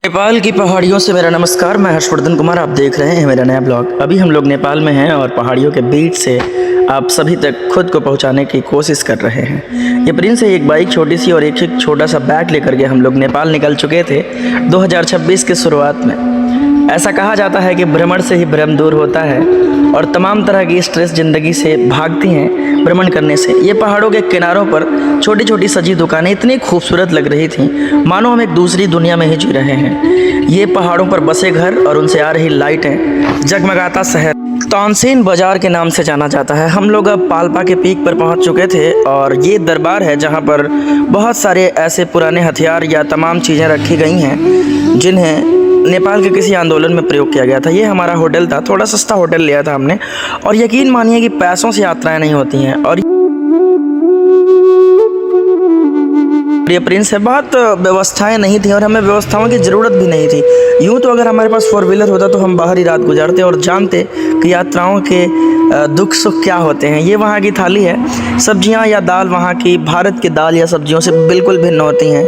नेपाल की पहाड़ियों से मेरा नमस्कार। मैं हर्षवर्धन कुमार, आप देख रहे हैं मेरा नया ब्लॉग। अभी हम लोग नेपाल में हैं और पहाड़ियों के बीच से आप सभी तक खुद को पहुंचाने की कोशिश कर रहे हैं। ये प्रिंस है, एक बाइक छोटी सी और एक छोटा सा बैग लेकर के हम लोग नेपाल निकल चुके थे 2026 के शुरुआत में। ऐसा कहा जाता है कि भ्रमण से ही भ्रम दूर होता है और तमाम तरह की स्ट्रेस ज़िंदगी से भागती हैं भ्रमण करने से। ये पहाड़ों के किनारों पर छोटी छोटी सजी दुकानें इतनी खूबसूरत लग रही थीं मानो हम एक दूसरी दुनिया में ही जी रहे हैं। ये पहाड़ों पर बसे घर और उनसे आ रही लाइटें, जगमगाता शहर तानसेन बाजार के नाम से जाना जाता है। हम लोग अब पाल्पा के पीक पर पहुंच चुके थे और ये दरबार है जहां पर बहुत सारे ऐसे पुराने हथियार या तमाम चीज़ें रखी गई हैं जिन्हें नेपाल के किसी आंदोलन में प्रयोग किया गया था। ये हमारा होटल था, थोड़ा सस्ता होटल लिया था हमने, और यकीन मानिए कि पैसों से यात्राएं नहीं होती हैं। और ये प्रिंस है, बहुत व्यवस्थाएं नहीं थी और हमें व्यवस्थाओं की ज़रूरत भी नहीं थी। यूँ तो अगर हमारे पास 4 व्हीलर होता तो हम बाहर ही रात गुजारते और जानते कि यात्राओं के दुख सुख क्या होते हैं। ये वहाँ की थाली है, सब्जियाँ या दाल वहाँ की भारत की दाल या सब्जियों से बिल्कुल भिन्न होती हैं।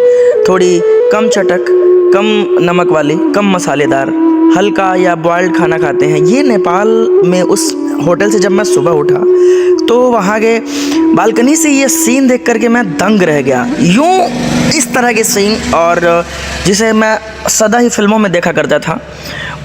थोड़ी कम चटक, कम नमक वाली, कम मसालेदार, हल्का या बॉयल्ड खाना खाते हैं। ये नेपाल में उस होटल से जब मैं सुबह उठा तो वहाँ के बालकनी से ये सीन देख करके मैं दंग रह गया। यूँ इस तरह के सीन और जिसे मैं सदा ही फिल्मों में देखा करता था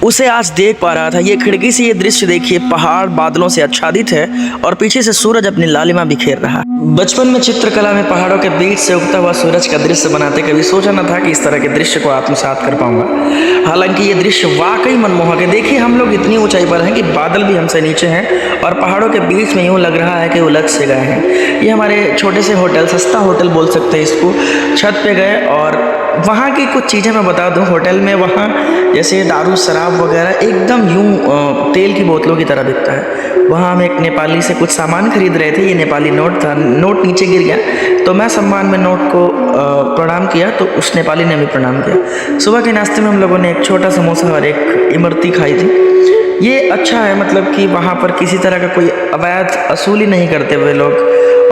उसे आज देख पा रहा था। ये खिड़की से ये दृश्य देखिए, पहाड़ बादलों से आच्छादित है और पीछे से सूरज अपनी लालिमा बिखेर रहा है। बचपन में चित्रकला में पहाड़ों के बीच से उगता हुआ सूरज का दृश्य बनाते कभी सोचा न था कि इस तरह के दृश्य को आत्मसात कर पाऊंगा। हालांकि ये दृश्य वाकई मनमोहक है। देखिए, हम लोग इतनी ऊंचाई पर हैं कि बादल भी हमसे नीचे हैं और पहाड़ों के बीच में यूँ लग रहा है कि उलझ से गए हैं। ये हमारे छोटे से होटल, सस्ता होटल बोल सकते हैं इसको, छत पे गए और वहाँ की कुछ चीज़ें मैं बता दूँ। होटल में वहाँ जैसे दारू शराब वगैरह एकदम यूँ तेल की बोतलों की तरह बिकता है। वहाँ हम एक नेपाली से कुछ सामान खरीद रहे थे। ये नेपाली नोट था, नोट नीचे गिर गया तो मैं सम्मान में नोट को प्रणाम किया तो उस नेपाली ने भी प्रणाम किया। सुबह के नाश्ते में हम लोगों ने एक छोटा समोसा और एक इमरती खाई थी। ये अच्छा है, मतलब कि वहाँ पर किसी तरह का कोई अवैध असूली नहीं करते हुए लोग,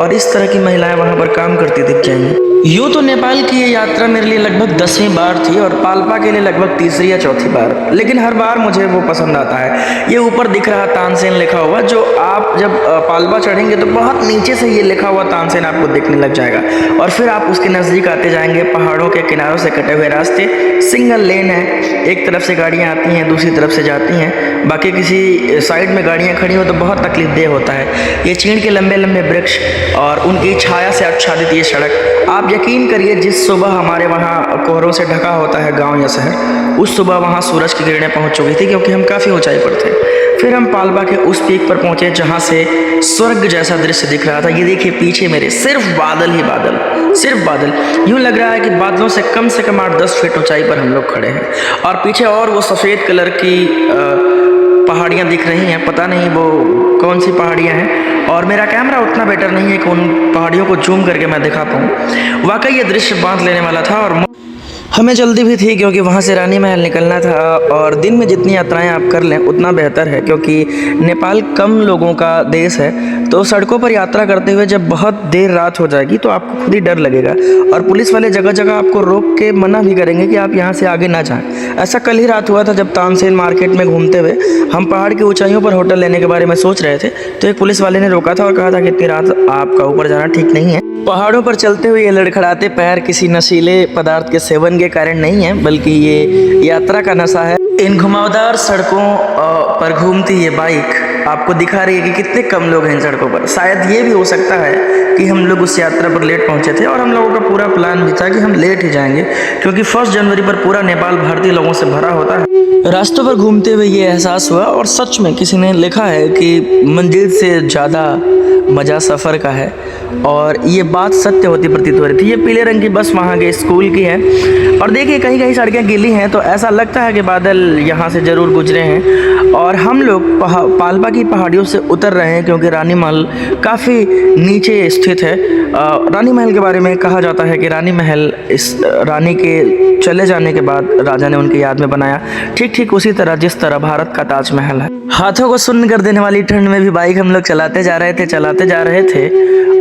और इस तरह की महिलाएं वहाँ पर काम करती दिख जाएंगी। यूँ तो नेपाल की ये यात्रा मेरे लिए लगभग 10वीं बार थी और पाल्पा के लिए लगभग 3री या 4थी बार, लेकिन हर बार मुझे वो पसंद आता है। ये ऊपर दिख रहा तानसेन लिखा हुआ, जो आप जब पाल्पा चढ़ेंगे तो बहुत नीचे से ये लिखा हुआ तानसेन आपको दिखने लग जाएगा और फिर आप उसके नज़दीक आते जाएंगे। पहाड़ों के किनारों से कटे हुए रास्ते, सिंगल लेन है, एक तरफ से गाड़ियाँ आती हैं, दूसरी तरफ से जाती हैं। बाकी किसी साइड में गाड़ियाँ खड़ी हो तो बहुत तकलीफदेह होता है। ये चीड़ के लंबे लंबे वृक्ष और उनकी छाया से आच्छादित ये सड़क, आप यकीन करिए जिस सुबह हमारे वहाँ कोहरों से ढका होता है गांव या शहर, उस सुबह वहाँ सूरज की किरणें पहुँच चुकी थी क्योंकि हम काफ़ी ऊंचाई पर थे। फिर हम पाल्पा के उस पीक पर पहुँचे जहाँ से स्वर्ग जैसा दृश्य दिख रहा था। ये देखिए पीछे मेरे सिर्फ बादल ही बादल, सिर्फ बादल। यूँ लग रहा है कि बादलों से कम 8-10 फीट ऊंचाई पर हम लोग खड़े हैं और पीछे और वो सफ़ेद कलर की पहाड़ियाँ दिख रही हैं। पता नहीं वो कौन सी पहाड़ियाँ हैं और मेरा कैमरा उतना बेटर नहीं है कि उन पहाड़ियों को जूम करके मैं दिखा पाऊँ। वाकई ये दृश्य बांध लेने वाला था और हमें जल्दी भी थी क्योंकि वहाँ से रानी महल निकलना था और दिन में जितनी यात्राएं आप कर लें उतना बेहतर है क्योंकि नेपाल कम लोगों का देश है। तो सड़कों पर यात्रा करते हुए जब बहुत देर रात हो जाएगी तो आपको खुद ही डर लगेगा और पुलिस वाले जगह जगह आपको रोक के मना भी करेंगे कि आप यहाँ से आगे ना जाएं। ऐसा कल ही रात हुआ था जब तानसेन मार्केट में घूमते हुए हम पहाड़ की ऊंचाइयों पर होटल लेने के बारे में सोच रहे थे तो एक पुलिस वाले ने रोका था और कहा था कि इतनी रात आपका ऊपर जाना ठीक नहीं है। पहाड़ों पर चलते हुए ये लड़खड़ाते पैर किसी नशीले पदार्थ के सेवन के कारण नहीं है, बल्कि ये यात्रा का नशा है। इन घुमावदार सड़कों पर घूमती ये बाइक आपको दिखा रही है कि कितने कम लोग हैं इन सड़कों पर। शायद ये भी हो सकता है कि हम लोग उस यात्रा पर लेट पहुंचे थे और हम लोगों का पूरा प्लान भी था कि हम लेट ही जाएंगे क्योंकि 1 जनवरी पर पूरा नेपाल भारतीय लोगों से भरा होता है। रास्तों पर घूमते हुए ये एहसास हुआ और सच में किसी ने लिखा है कि मंजिल से ज़्यादा मज़ा सफ़र का है और ये बात सत्य होती प्रतीत हो रही थी। ये पीले रंग की बस वहाँ के स्कूल की है और देखिए कहीं कहीं सड़कें गीली हैं तो ऐसा लगता है कि बादल यहाँ से ज़रूर गुजरे हैं। और हम लोग पाल्पा की पहाड़ियों से उतर रहे हैं क्योंकि रानी महल काफ़ी नीचे स्थित है। रानी महल के बारे में कहा जाता है कि रानी महल इस रानी के चले जाने के बाद राजा ने उनकी याद में बनाया, ठीक ठीक उसी तरह जिस तरह भारत का ताजमहल है। हाथों को सुन्न कर देने वाली ठंड में भी बाइक हम लोग चलाते जा रहे थे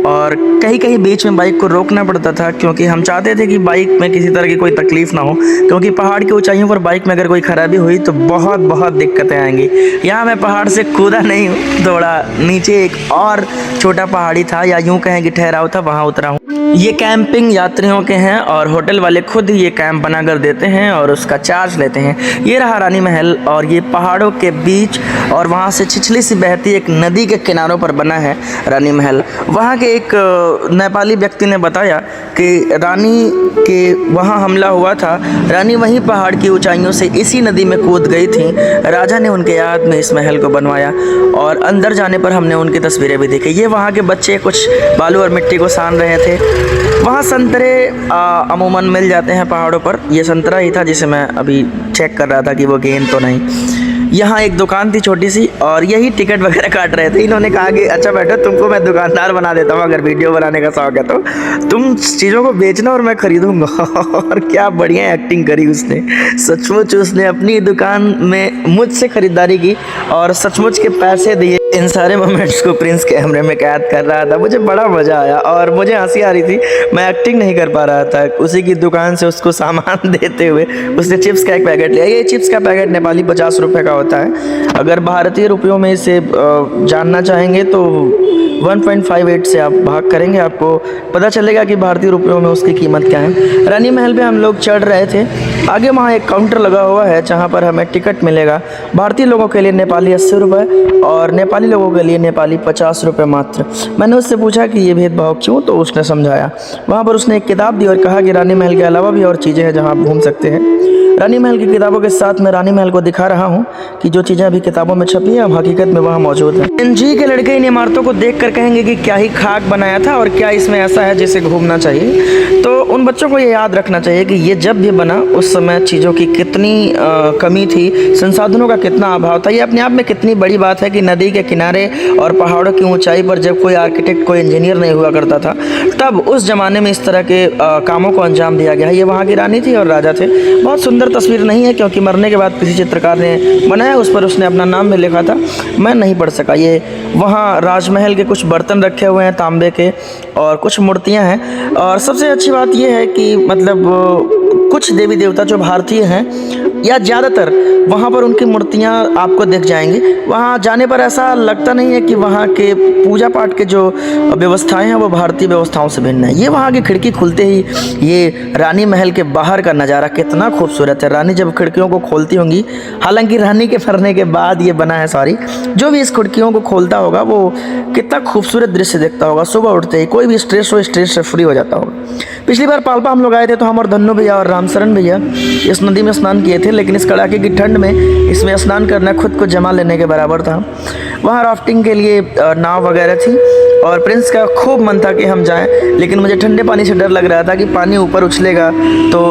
और कहीं कहीं बीच में बाइक को रोकना पड़ता था, क्योंकि हम चाहते थे कि बाइक में किसी तरह की कोई तकलीफ ना हो, क्योंकि पहाड़ की ऊंचाइयों पर बाइक में अगर कोई खराबी हुई तो बहुत बहुत दिक्कतें आएंगी। यहाँ मैं पहाड़ से कूदा नहीं हूँ, थोड़ा नीचे एक और छोटा पहाड़ी था या यूँ कहें कि ठहराव था, वहाँ उतरा हूँ। ये कैंपिंग यात्रियों के हैं और होटल वाले खुद ही ये कैंप बना कर देते हैं और उसका चार्ज लेते हैं। ये रहा रानी महल और ये पहाड़ों के बीच और वहाँ से छिछली सी बहती एक नदी के किनारों पर बना है रानी महल। वहाँ के एक नेपाली व्यक्ति ने बताया कि रानी के वहाँ हमला हुआ था, रानी वहीं पहाड़ की ऊंचाइयों से इसी नदी में कूद गई थी। राजा ने उनके याद में इस महल को बनवाया और अंदर जाने पर हमने उनकी तस्वीरें भी देखी। ये वहाँ के बच्चे कुछ बालू और मिट्टी को सान रहे थे। वहाँ संतरे अमूमन मिल जाते हैं पहाड़ों पर। ये संतरा ही था जिसे मैं अभी चेक कर रहा था कि वो गेंद तो नहीं। यहाँ एक दुकान थी छोटी सी और यही टिकट वगैरह काट रहे थे। इन्होंने कहा कि अच्छा बेटा, तुमको मैं दुकानदार बना देता हूँ, अगर वीडियो बनाने का शौक है तो तुम चीज़ों को बेचना और मैं खरीदूंगा। और क्या बढ़िया एक्टिंग करी उसने, सचमुच उसने अपनी दुकान में मुझसे खरीदारी की और सचमुच के पैसे दिए। इन सारे मोमेंट्स को प्रिंस कैमरे में कैद कर रहा था। मुझे बड़ा मज़ा आया और मुझे हंसी आ रही थी, मैं एक्टिंग नहीं कर पा रहा था। उसी की दुकान से उसको सामान देते हुए उसने चिप्स का एक पैकेट लिया। ये चिप्स का पैकेट नेपाली 50 रुपये का होता है। अगर भारतीय रुपयों में इसे जानना चाहेंगे तो 1.58 से आप भाग करेंगे, आपको पता चलेगा कि भारतीय रुपयों में उसकी कीमत क्या है। रानी महल पे हम लोग चढ़ रहे थे। आगे वहाँ एक काउंटर लगा हुआ है जहाँ पर हमें टिकट मिलेगा। भारतीय लोगों के लिए नेपाली 80 रुपये और नेपाली लोगों के लिए नेपाली 50 रुपये मात्र। मैंने उससे पूछा कि ये भेदभाव क्यों, तो उसने समझाया। वहाँ पर उसने एक किताब दी और कहा कि रानी महल के अलावा भी और चीज़ें हैं जहाँ आप घूम सकते हैं। रानी महल की किताबों के साथ मैं रानी महल को दिखा रहा हूँ कि जो चीज़ें अभी किताबों में छपी हैं हकीकत में वहाँ मौजूद है। एनजी के लड़के इन इमारतों को देख कर कहेंगे कि क्या ही खाक बनाया था और क्या इसमें ऐसा है जिसे घूमना चाहिए। तो उन बच्चों को ये याद रखना चाहिए कि ये जब भी बना उस समय चीज़ों की कितनी कमी थी, संसाधनों का कितना अभाव था। ये अपने आप में कितनी बड़ी बात है कि नदी के किनारे और पहाड़ों की ऊंचाई पर जब कोई आर्किटेक्ट, कोई इंजीनियर नहीं हुआ करता था, तब उस ज़माने में इस तरह के कामों को अंजाम दिया गया। ये वहाँ की रानी थी और राजा थे। बहुत सुंदर तस्वीर नहीं है क्योंकि मरने के बाद किसी चित्रकार ने बनाया, उस पर उसने अपना नाम भी लिखा था, मैं नहीं पढ़ सका। ये वहाँ राजमहल के कुछ बर्तन रखे हुए हैं तांबे के और कुछ मूर्तियाँ हैं। और सबसे अच्छी बात यह है कि मतलब कुछ देवी देवता जो भारतीय हैं या ज़्यादातर वहाँ पर उनकी मूर्तियाँ आपको दिख जाएंगी। वहाँ जाने पर ऐसा लगता नहीं है कि वहाँ के पूजा पाठ के जो व्यवस्थाएं हैं वो भारतीय व्यवस्थाओं से भिन्न है। ये वहाँ की खिड़की खुलते ही ये रानी महल के बाहर का नज़ारा कितना खूबसूरत है। रानी जब खिड़कियों को खोलती होंगी, हालांकि रानी के मरने के बाद ये बना है, सॉरी, जो भी इस खिड़कियों को खोलता होगा वो कितना खूबसूरत दृश्य देखता होगा। सुबह उठते ही कोई भी स्ट्रेस हो, स्ट्रेस से फ्री हो जाता होगा। पिछली बार पाल्पा हम लोग आए थे तो हम और धन्नू भैया और रामशरण भैया इस नदी में स्नान किए थे, लेकिन इस कड़ाके की ठंड में इसमें स्नान करना खुद को जमा लेने के बराबर था। वहाँ राफ्टिंग के लिए नाव वगैरह थी और प्रिंस का खूब मन था कि हम जाएं, लेकिन मुझे ठंडे पानी से डर लग रहा था कि पानी ऊपर उछलेगा तो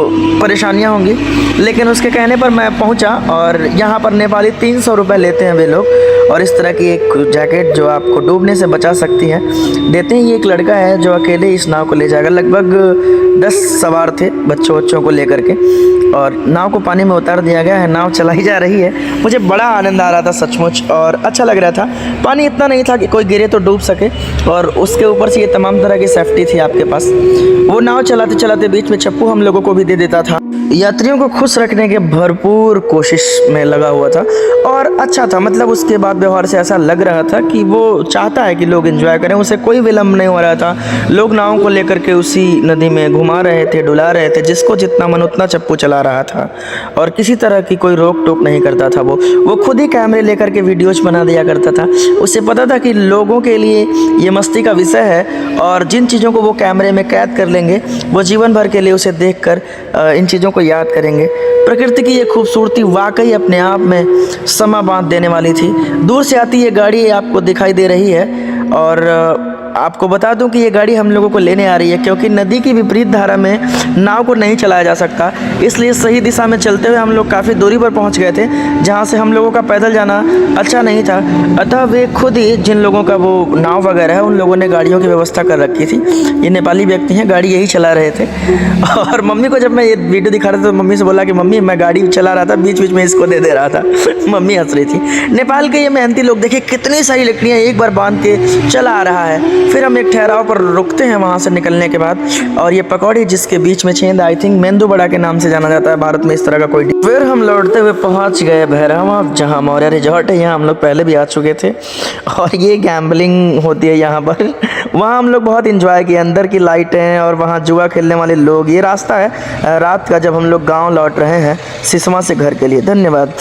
परेशानियां होंगी। लेकिन उसके कहने पर मैं पहुंचा और यहाँ पर नेपाली 300 रुपये लेते हैं वे लोग, और इस तरह की एक जैकेट जो आपको डूबने से बचा सकती है देते हैं। ये एक लड़का है जो अकेले इस नाव को ले जाएगा। लगभग 10 सवार थे बच्चों को लेकर के, और नाव को पानी में उतार दिया गया है। नाव चलाई जा रही है। मुझे बड़ा आनंद आ रहा था सचमुच और अच्छा लग रहा था। पानी इतना नहीं था कि कोई गिरे तो डूब सके, और उसके ऊपर से ये तमाम तरह की सेफ्टी थी आपके पास। वो नाव चलाते चलाते बीच में चप्पू हम लोगों को भी दे देता था। यात्रियों को खुश रखने के भरपूर कोशिश में लगा हुआ था और अच्छा था। मतलब उसके बाद व्यवहार से ऐसा लग रहा था कि वो चाहता है कि लोग एंजॉय करें। उसे कोई विलम्ब नहीं हो रहा था। लोग नाव को लेकर के उसी नदी में घुमा रहे थे, डुला रहे थे, जिसको जितना मन उतना चप्पू चला रहा था और किसी तरह की कोई रोक टोक नहीं करता था। वो खुद ही कैमरे लेकर के वीडियोज बना दिया करता था। उसे पता था कि लोगों के लिए ये मस्ती का विषय है और जिन चीज़ों को वो कैमरे में कैद कर लेंगे वो जीवन भर के लिए उसे देखकर इन चीज़ों को याद करेंगे। प्रकृति की ये खूबसूरती वाकई अपने आप में समा बांध देने वाली थी। दूर से आती ये गाड़ी आपको दिखाई दे रही है और आपको बता दूं कि ये गाड़ी हम लोगों को लेने आ रही है, क्योंकि नदी की विपरीत धारा में नाव को नहीं चलाया जा सकता, इसलिए सही दिशा में चलते हुए हम लोग काफ़ी दूरी पर पहुंच गए थे, जहां से हम लोगों का पैदल जाना अच्छा नहीं था। अतः वे खुद ही, जिन लोगों का वो नाव वगैरह है, उन लोगों ने गाड़ियों की व्यवस्था कर रखी थी। ये नेपाली व्यक्ति हैं, गाड़ी यही चला रहे थे। और मम्मी को जब मैं ये वीडियो दिखा रहा था तो मम्मी से बोला कि मम्मी मैं गाड़ी चला रहा था, बीच बीच में इसको दे रहा था। मम्मी हंस रही थी। नेपाल के ये मेहनती लोग देखिए कितनी सारी लकड़ियाँ एक बार बांध के चला आ रहा है। फिर हम एक ठहराव पर रुकते हैं वहाँ से निकलने के बाद, और ये पकौड़ी जिसके बीच में छेद, आई थिंक मेंदू बड़ा के नाम से जाना जाता है भारत में, इस तरह का कोई। फिर हम लौटते हुए पहुँच गए भैरवा, जहाँ मौर्य रिजॉर्ट है। यहाँ हम लोग पहले भी आ चुके थे और ये गैम्बलिंग होती है यहाँ पर। वहाँ हम लोग बहुत इंजॉय किए, अंदर की लाइटें और वहाँ जुआ खेलने वाले लोग। ये रास्ता है रात का जब हम लोग गाँव लौट रहे हैं सिसमा से घर के लिए। धन्यवाद।